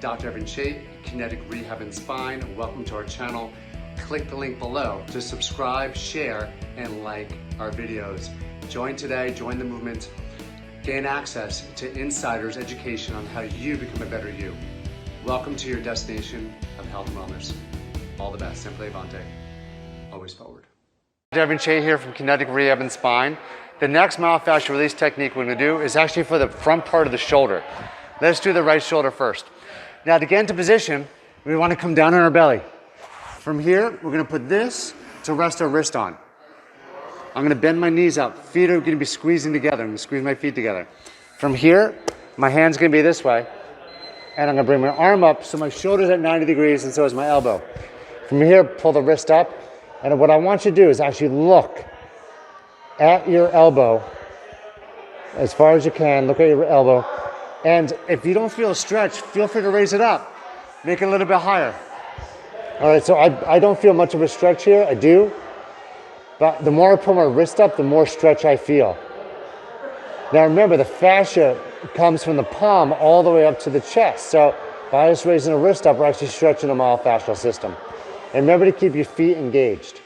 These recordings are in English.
Dr. Evan Chait, Kinetic Rehab and Spine. Welcome to our channel. Click the link below to subscribe, share, and like our videos. Join today, join the movement, gain access to insiders education on how you become a better you. Welcome to your destination of health and wellness. All the best. Sempre Avante. Always forward. Dr. Evan Chait here from Kinetic Rehab and Spine. The next myofascial release technique we're going to do is actually for the front part of the shoulder. Let's do the right shoulder first. Now to get into position, we want to come down on our belly. From here, we're going to put this to rest our wrist on. I'm going to bend my knees up. Feet are going to be squeezing together. I'm going to squeeze my feet together. From here, my hand's going to be this way. And I'm going to bring my arm up so my shoulder's at 90 degrees and so is my elbow. From here, pull the wrist up. And what I want you to do is actually look at your elbow as far as you can. Look at your elbow. And if you don't feel a stretch, feel free to raise it up. Make it a little bit higher. All right, so I don't feel much of a stretch here. I do. But the more I pull my wrist up, the more stretch I feel. Now remember, the fascia comes from the palm all the way up to the chest. So by us raising the wrist up, we're actually stretching the myofascial system. And remember to keep your feet engaged.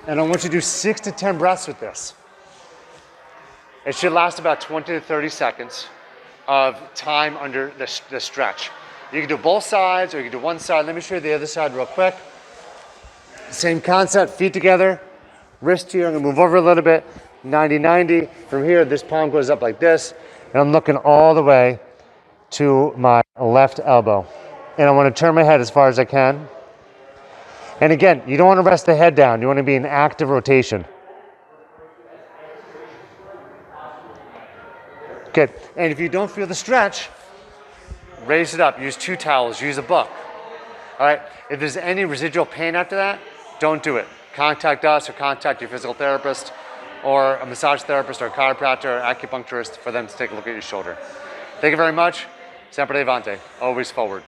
And I want you to do 6 to 10 breaths with this. It should last about 20 to 30 seconds of time under the stretch. You can do both sides or you can do one side. Let me show you the other side real quick. Same concept, feet together, wrist here. I'm gonna move over a little bit, 90-90. From here, this palm goes up like this, and I'm looking all the way to my left elbow. And I wanna turn my head as far as I can. And again, you don't wanna rest the head down. You wanna be in active rotation. Good. And if you don't feel the stretch, raise it up. Use 2 towels. Use a book. All right. If there's any residual pain after that, don't do it. Contact us or contact your physical therapist or a massage therapist or a chiropractor or acupuncturist for them to take a look at your shoulder. Thank you very much. Sempre Avante. Always forward.